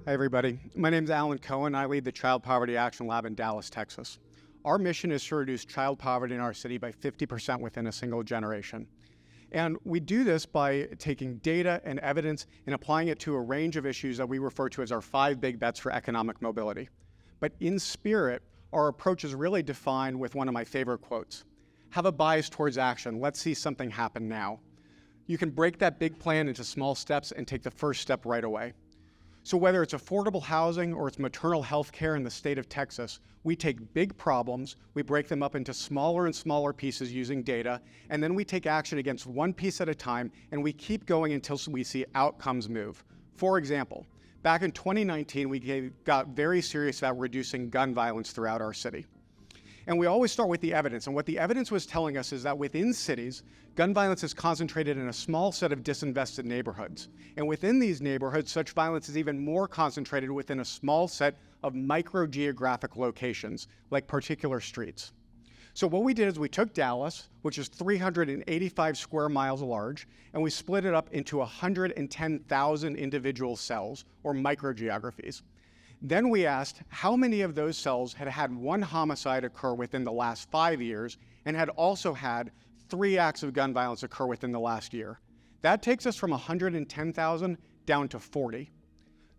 Hi, everybody. My name is Alan Cohen. I lead the Child Poverty Action Lab in Dallas, Texas. Our mission is to reduce child poverty in our city by 50% within a single generation. And we do this by taking data and evidence and applying it to a range of issues that we refer to as our 5 big bets for economic mobility. But in spirit, our approach is really defined with one of my favorite quotes: have a bias towards action. Let's see something happen now. You can break that big plan into small steps and take the first step right away. So whether it's affordable housing or it's maternal health care in the state of Texas, we take big problems, we break them up into smaller and smaller pieces using data, and then we take action against one piece at a time, and we keep going until we see outcomes move. For example, back in 2019, we got very serious about reducing gun violence throughout our city. And we always start with the evidence, and what the evidence was telling us is that within cities, gun violence is concentrated in a small set of disinvested neighborhoods. And within these neighborhoods, such violence is even more concentrated within a small set of micro-geographic locations, like particular streets. So what we did is we took Dallas, which is 385 square miles large, and we split it up into 110,000 individual cells, or microgeographies. Then we asked how many of those cells had had one homicide occur within the last 5 years and had also had 3 acts of gun violence occur within the last year. That takes us from 110,000 down to 40.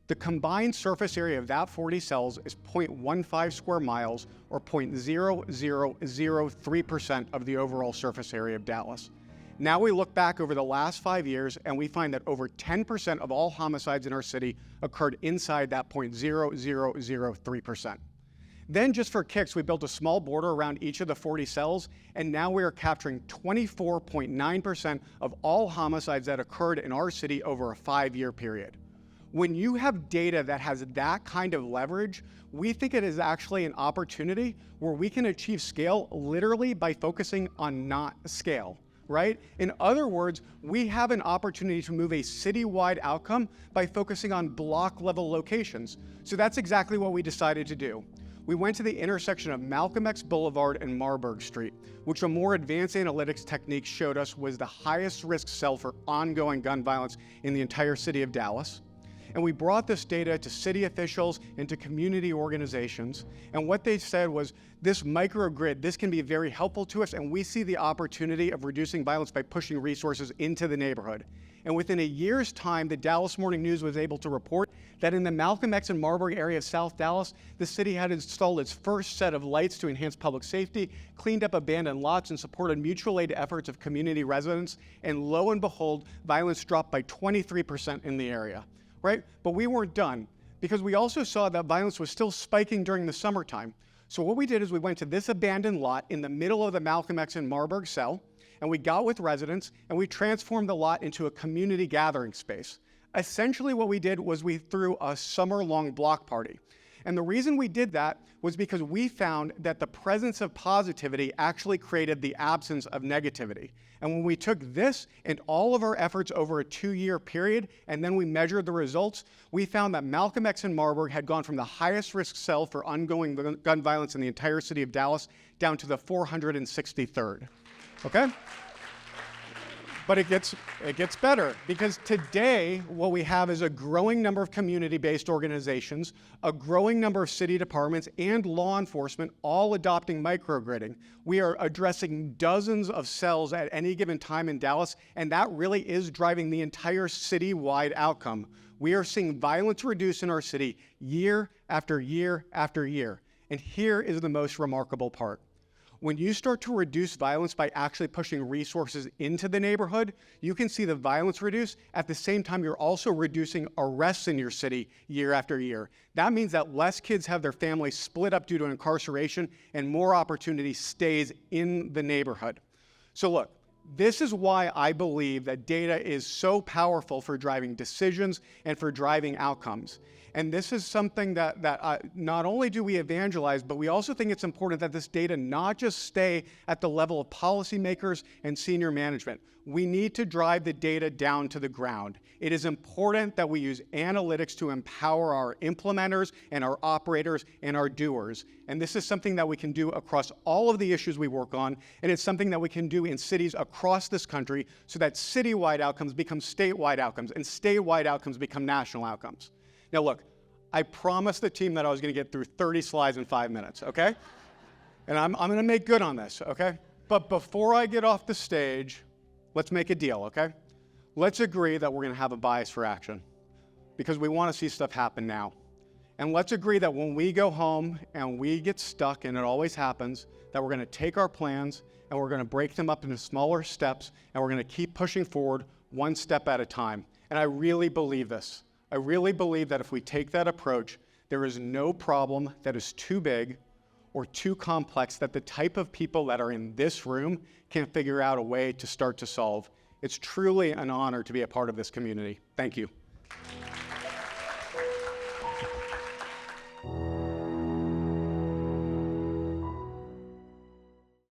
The combined surface area of that 40 cells is 0.15 square miles, or 0.0003% of the overall surface area of Dallas. Now we look back over the last 5 years and we find that over 10% of all homicides in our city occurred inside that 0.0003%. Then just for kicks, we built a small border around each of the 40 cells, and now we are capturing 24.9% of all homicides that occurred in our city over a 5-year period. When you have data that has that kind of leverage, we think it is actually an opportunity where we can achieve scale literally by focusing on not scale. Right? In other words, we have an opportunity to move a citywide outcome by focusing on block-level locations. So that's exactly what we decided to do. We went to the intersection of Malcolm X Boulevard and Marburg Street, which a more advanced analytics technique showed us was the highest risk cell for ongoing gun violence in the entire city of Dallas. And we brought this data to city officials and to community organizations. And what they said was, this microgrid, this can be very helpful to us, and we see the opportunity of reducing violence by pushing resources into the neighborhood. And within a year's time, the Dallas Morning News was able to report that in the Malcolm X and Marburg area of South Dallas, the city had installed its first set of lights to enhance public safety, cleaned up abandoned lots, and supported mutual aid efforts of community residents. And lo and behold, violence dropped by 23% in the area. Right? But we weren't done, because we also saw that violence was still spiking during the summertime. So what we did is we went to this abandoned lot in the middle of the Malcolm X and Marburg cell, and we got with residents, and we transformed the lot into a community gathering space. Essentially what we did was we threw a summer-long block party. And the reason we did that was because we found that the presence of positivity actually created the absence of negativity. And when we took this and all of our efforts over a 2-year period, and then we measured the results, we found that Malcolm X and Marburg had gone from the highest risk cell for ongoing gun violence in the entire city of Dallas down to the 463rd. Okay? But it gets better, because today what we have is a growing number of community-based organizations, a growing number of city departments, and law enforcement all adopting microgridding. We are addressing dozens of cells at any given time in Dallas, and that really is driving the entire city-wide outcome. We are seeing violence reduce in our city year after year after year. And here is the most remarkable part. When you start to reduce violence by actually pushing resources into the neighborhood, you can see the violence reduce. At the same time, you're also reducing arrests in your city year after year. That means that less kids have their families split up due to incarceration, and more opportunity stays in the neighborhood. So look, this is why I believe that data is so powerful for driving decisions and for driving outcomes. And this is something that not only do we evangelize, but we also think it's important that this data not just stay at the level of policymakers and senior management. We need to drive the data down to the ground. It is important that we use analytics to empower our implementers and our operators and our doers. And this is something that we can do across all of the issues we work on, and it's something that we can do in cities across this country so that citywide outcomes become statewide outcomes, and statewide outcomes become national outcomes. Now look, I promised the team that I was going to get through 30 slides in 5 minutes, okay? And I'm going to make good on this, okay? But before I get off the stage, let's make a deal, okay? Let's agree that we're going to have a bias for action because we want to see stuff happen now. And let's agree that when we go home and we get stuck, and it always happens, that we're going to take our plans and we're going to break them up into smaller steps and we're going to keep pushing forward one step at a time. And I really believe this. I really believe that if we take that approach, there is no problem that is too big or too complex that the type of people that are in this room can't figure out a way to start to solve. It's truly an honor to be a part of this community. Thank you.